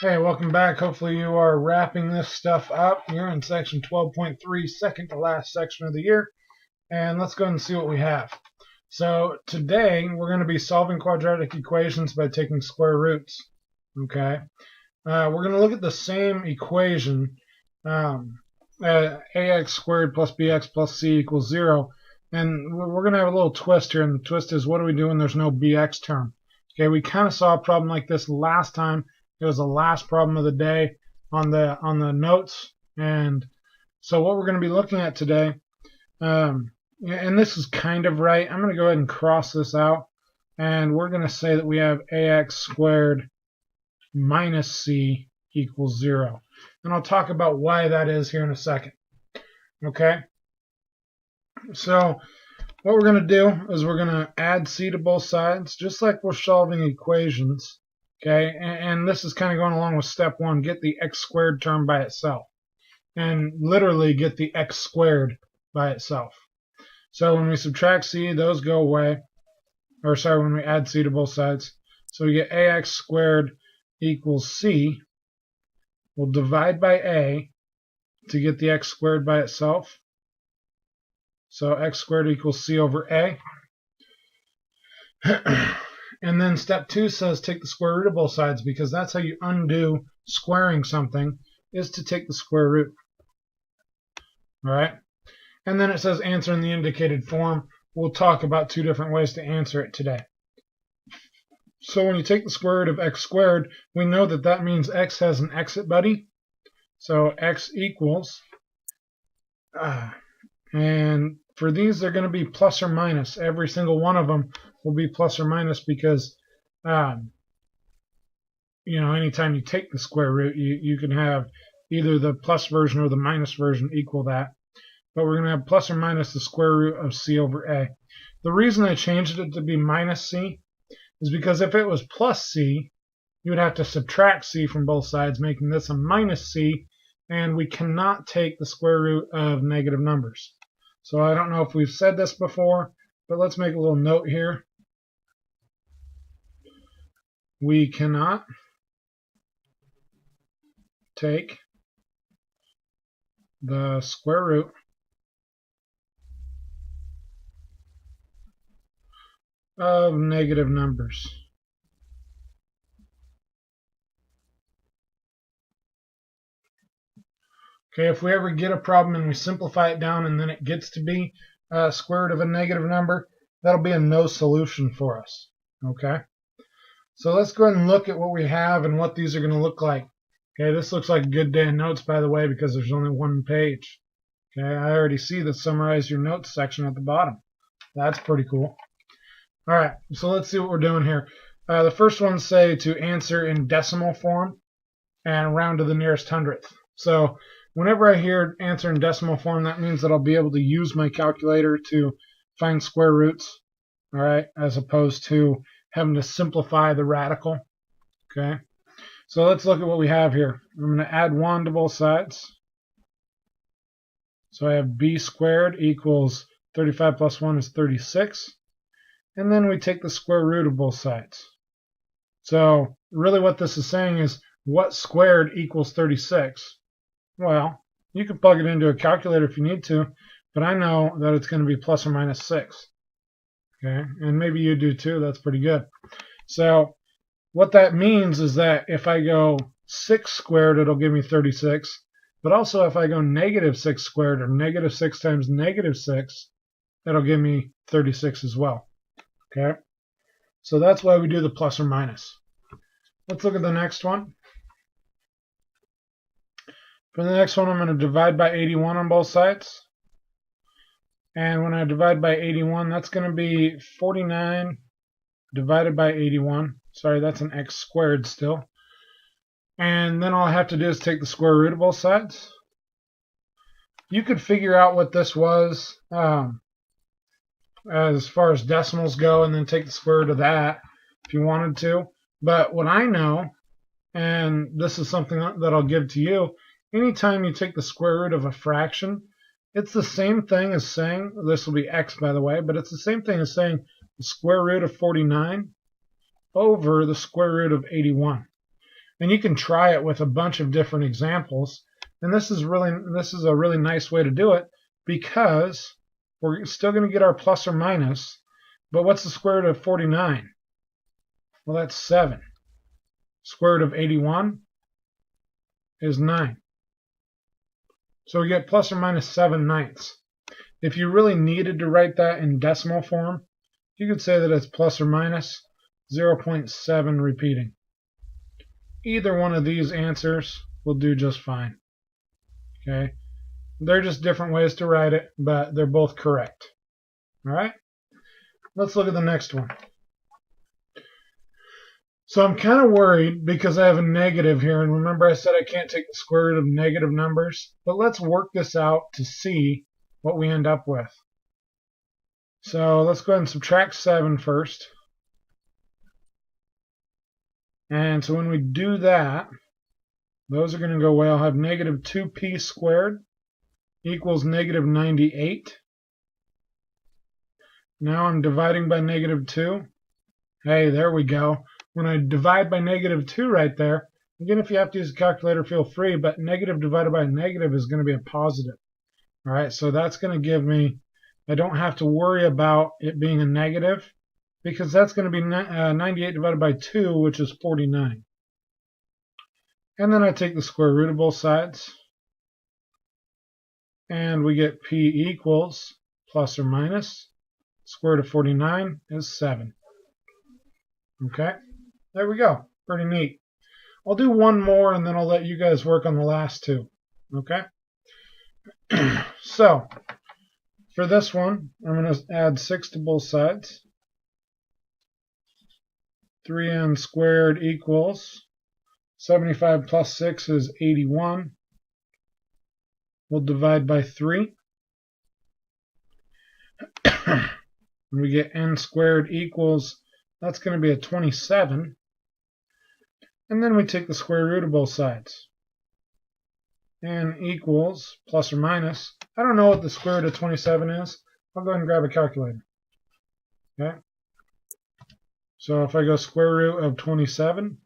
Hey, welcome back. Hopefully you are wrapping this stuff up. You're in section 12.3, second to last section of the year. And let's go and see what we have. So today we're going to be solving quadratic equations by taking square roots. Okay. We're going to look at the same equation, ax squared plus bx plus c equals 0. And we're going to have a little twist here. And the twist is, what do we do when there's no bx term? Okay, we kind of saw a problem like this last time. It was the last problem of the day on the notes, and so what we're going to be looking at today, and this is kind of right. I'm going to go ahead and cross this out, and we're going to say that we have ax squared minus c equals 0. And I'll talk about why that is here in a second. Okay? So what we're going to do is we're going to add c to both sides, just like we're solving equations. Okay, and this is kind of going along with step one, get the x squared term by itself. And literally get the x squared by itself. So when we subtract c, those go away. Or sorry, when we add c to both sides. So we get ax squared equals c. We'll divide by a to get the x squared by itself. So x squared equals c over a. And then step 2 says take the square root of both sides, because that's how you undo squaring something, is to take the square root. All right? And then it says answer in the indicated form. We'll talk about 2 different ways to answer it today. So when you take the square root of x squared, we know that that means x has an exit buddy. So x equals, and for these, they're going to be plus or minus. Every single one of them will be plus or minus because, anytime you take the square root, you can have either the plus version or the minus version equal that. But we're going to have plus or minus the square root of c over a. The reason I changed it to be minus c is because if it was plus c, you would have to subtract c from both sides, making this a minus c, and we cannot take the square root of negative numbers. So I don't know if we've said this before, but let's make a little note here. We cannot take the square root of negative numbers. Okay, if we ever get a problem and we simplify it down and then it gets to be square root of a negative number, that'll be a no solution for us. Okay, so let's go ahead and look at what we have and what these are going to look like. Okay, this looks like a good day of notes, by the way, because there's only one page. Okay, I already see the summarize your notes section at the bottom. That's pretty cool. All right, so let's see what we're doing here. The first one say to answer in decimal form and round to the nearest hundredth. So whenever I hear answer in decimal form, that means that I'll be able to use my calculator to find square roots, all right, as opposed to having to simplify the radical. Okay, so let's look at what we have here. I'm going to add 1 to both sides. So I have b squared equals 35 plus 1 is 36. And then we take the square root of both sides. So really what this is saying is, what squared equals 36? Well, you can plug it into a calculator if you need to, but I know that it's going to be plus or minus 6. Okay, and maybe you do too. That's pretty good. So what that means is that if I go 6 squared, it'll give me 36. But also if I go negative 6 squared, or negative 6 times negative 6, that'll give me 36 as well. Okay, so that's why we do the plus or minus. Let's look at the next one. For the next one, I'm going to divide by 81 on both sides. And when I divide by 81, that's going to be 49 divided by 81. Sorry, that's an x squared still. And then all I have to do is take the square root of both sides. You could figure out what this was as far as decimals go, and then take the square root of that if you wanted to. But what I know, and this is something that I'll give to you, anytime you take the square root of a fraction, it's the same thing as saying, this will be x by the way, but it's the same thing as saying the square root of 49 over the square root of 81. And you can try it with a bunch of different examples. And this is a really nice way to do it, because we're still going to get our plus or minus. But what's the square root of 49? Well, that's 7. Square root of 81 is 9. So we get plus or minus 7/9. If you really needed to write that in decimal form, you could say that it's plus or minus 0.7 repeating. Either one of these answers will do just fine. Okay? They're just different ways to write it, but they're both correct. All right? Let's look at the next one. So I'm kind of worried because I have a negative here, and remember I said I can't take the square root of negative numbers, but let's work this out to see what we end up with. So let's go ahead and subtract 7 first. And so when we do that, those are going to go away. I'll have negative 2p squared equals negative 98. Now I'm dividing by negative 2. Hey, there we go. When I divide by negative 2 right there, again, if you have to use a calculator, feel free, but negative divided by negative is going to be a positive. All right, so that's going to give me, I don't have to worry about it being a negative, because that's going to be 98 divided by 2, which is 49. And then I take the square root of both sides, and we get p equals plus or minus square root of 49 is 7. Okay, there we go. Pretty neat. I'll do one more, and then I'll let you guys work on the last two. Okay? So, for this one, I'm going to add 6 to both sides. 3n squared equals 75 plus 6 is 81. We'll divide by 3. And we get n squared equals, that's going to be a 27. And then we take the square root of both sides. N equals plus or minus. I don't know what the square root of 27 is. I'll go ahead and grab a calculator. Okay. So if I go square root of 27,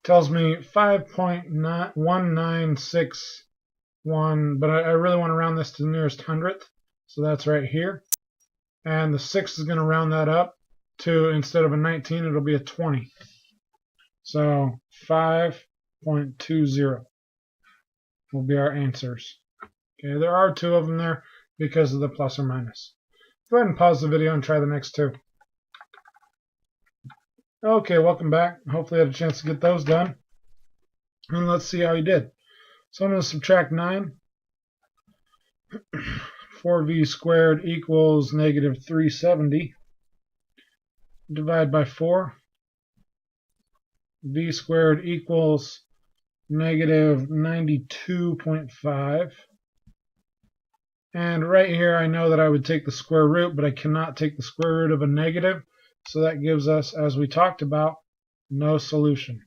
tells me 5.1961, but I really want to round this to the nearest hundredth, so that's right here. And the 6 is going to round that up to, instead of a 19, it'll be a 20. So 5.20 will be our answers. Okay, there are 2 of them there because of the plus or minus. Go ahead and pause the video and try the next 2. Okay, welcome back. Hopefully you had a chance to get those done. And let's see how you did. So I'm going to subtract 9. 4v squared equals negative 370. Divide by 4. V squared equals negative 92.5. And right here I know that I would take the square root, but I cannot take the square root of a negative. So that gives us, as we talked about, no solution.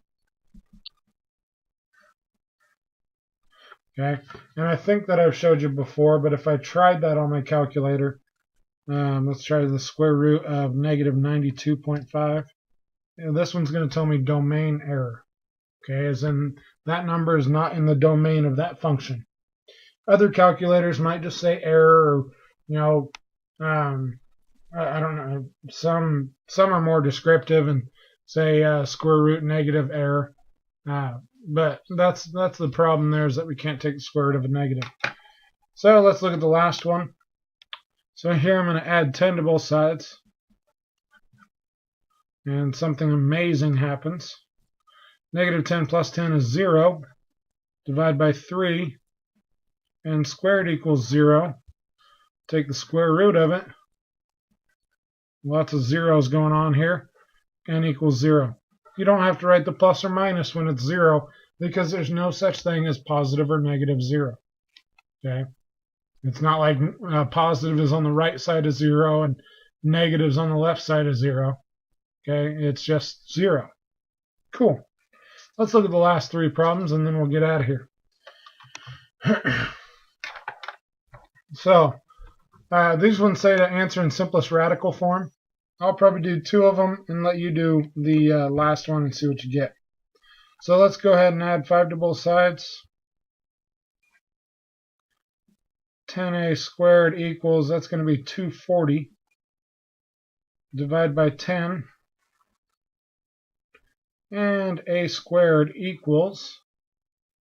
Okay, and I think that I've showed you before, but if I tried that on my calculator, let's try the square root of negative 92.5. This one's going to tell me domain error. Okay, as in that number is not in the domain of that function. Other calculators might just say error, or, you know, I don't know. Some are more descriptive and say square root negative error. But that's the problem there, is that we can't take the square root of a negative. So let's look at the last one. So here I'm going to add 10 to both sides. And something amazing happens. Negative 10 plus 10 is 0. Divide by 3. And squared equals 0. Take the square root of it. Lots of zeros going on here. N equals 0. You don't have to write the plus or minus when it's 0, because there's no such thing as positive or negative 0. Okay? It's not like positive is on the right side of 0 and negative is on the left side of 0. Okay? It's just 0. Cool. Let's look at the last 3 problems and then we'll get out of here. So, these ones say to answer in simplest radical form. I'll probably do 2 of them and let you do the last one and see what you get. So let's go ahead and add 5 to both sides. 10a squared equals, that's going to be 240. Divide by 10. And a squared equals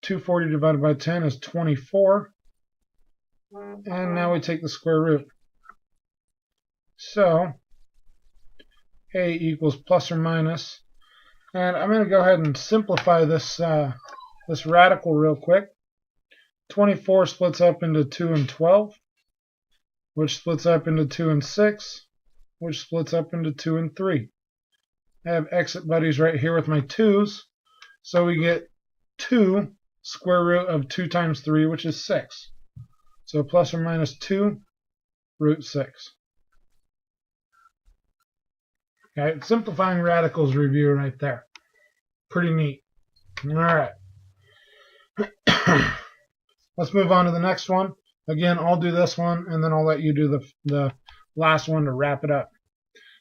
240 divided by 10 is 24. And now we take the square root. So a equals plus or minus. And I'm going to go ahead and simplify this this radical real quick. 24 splits up into 2 and 12, which splits up into 2 and 6, which splits up into 2 and 3. I have exit buddies right here with my 2's, so we get 2 square root of 2 times 3, which is 6. So plus or minus 2 root 6. Okay, simplifying radicals review right there. Pretty neat. All right. Let's move on to the next one. Again, I'll do this one, and then I'll let you do the last one to wrap it up.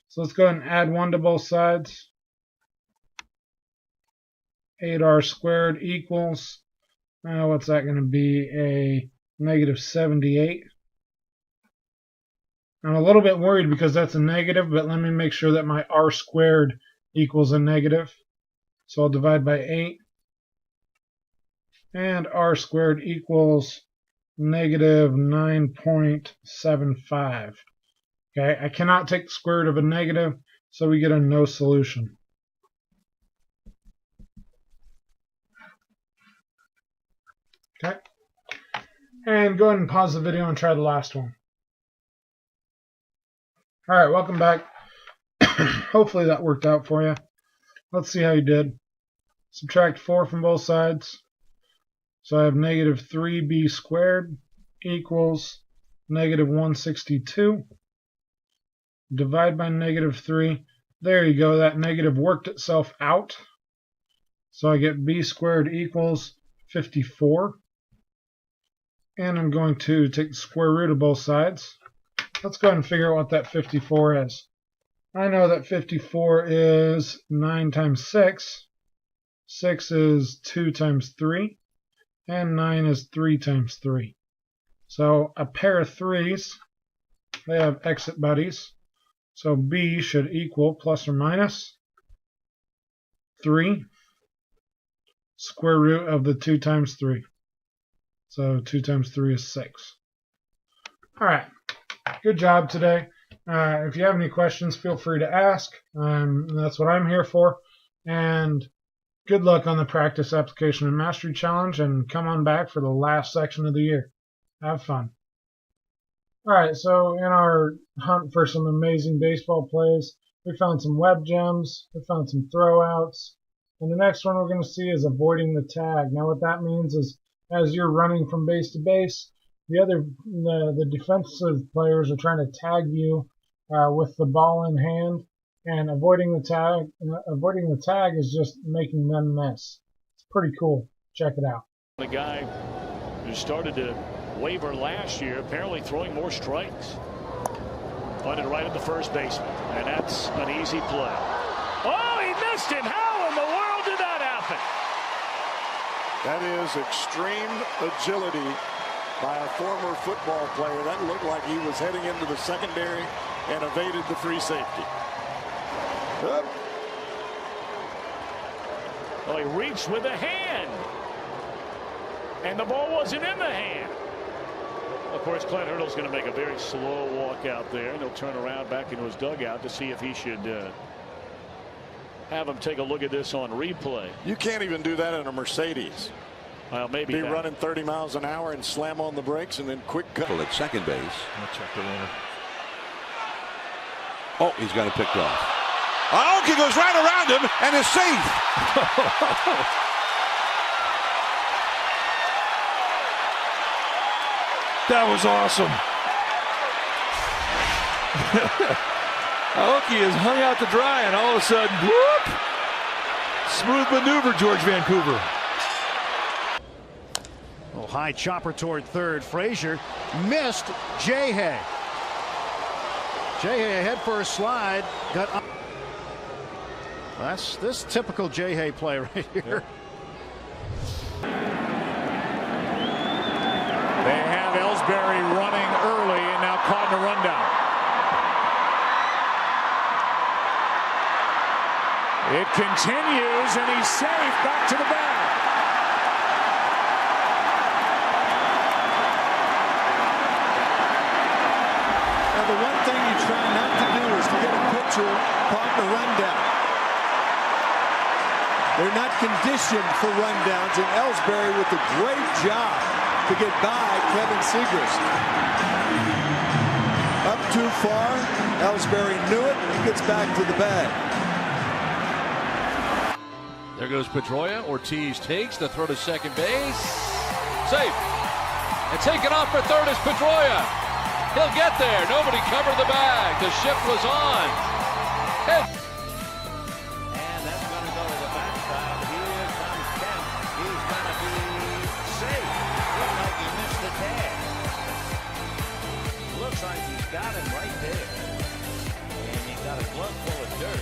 So let's go ahead and add 1 to both sides. 8r squared equals, what's that going to be? A negative 78. I'm a little bit worried because that's a negative, but let me make sure that my r squared equals a negative. So I'll divide by 8. And r squared equals negative 9.75. Okay, I cannot take the square root of a negative, so we get a no solution. Okay, and go ahead and pause the video and try the last one. All right, welcome back. Hopefully that worked out for you. Let's see how you did. Subtract 4 from both sides. So I have negative 3b squared equals negative 162. Divide by negative 3. There you go. That negative worked itself out. So I get b squared equals 54. And I'm going to take the square root of both sides. Let's go ahead and figure out what that 54 is. I know that 54 is 9 times 6. 6 is 2 times 3. And 9 is 3 times 3. So a pair of 3's, they have exit buddies. So b should equal plus or minus 3 square root of the 2 times 3. So 2 times 3 is 6. All right. Good job today. If you have any questions, feel free to ask. That's what I'm here for. And good luck on the Practice, Application, and Mastery Challenge, and come on back for the last section of the year. Have fun. All right, so in our hunt for some amazing baseball plays, we found some web gems, we found some throwouts, and the next one we're going to see is avoiding the tag. Now what that means is as you're running from base to base, the defensive players are trying to tag you with the ball in hand, and avoiding the tag is just making them miss. It's pretty cool. Check it out. The guy who started to waver last year, apparently throwing more strikes. Pointed right at the first baseman, and that's an easy play. Oh, he missed him. How in the world did that happen? That is extreme agility by a former football player. That looked like he was heading into the secondary and evaded the free safety. Up. Well, he reached with a hand, and the ball wasn't in the hand. Of course, Clint Hurdle's going to make a very slow walk out there, and he'll turn around back into his dugout to see if he should have him take a look at this on replay. You can't even do that in a Mercedes. Well, maybe be running 30 miles an hour and slam on the brakes and then quick cut. At second base. I'll check the runner. Oh, he's got it picked off. Aoki goes right around him and is safe. That was awesome. Aoki is hung out to dry, and all of a sudden, whoop! Smooth maneuver, George Vancouver. Oh, high chopper toward third. Frazier missed J-Hay. J-Hay ahead for a slide. Got up. That's this typical J-Hay play right here. Ellsbury running early and now caught in a rundown. It continues, and he's safe back to the bag. Now, the one thing you try not to do is to get a pitcher caught in a rundown. They're not conditioned for rundowns, and Ellsbury with a great job to get by Kevin Segrist. Up too far, Ellsbury knew it, he gets back to the bag. There goes Pedroia. Ortiz takes the throw to second base. Safe. And taken off for third is Pedroia. He'll get there. Nobody covered the bag. The shift was on. And that's going to go to the backstop. Here comes Kemp. He's going to be safe. Looks like he missed the tag. Looks like he's got him right there. And he got a glove full of dirt.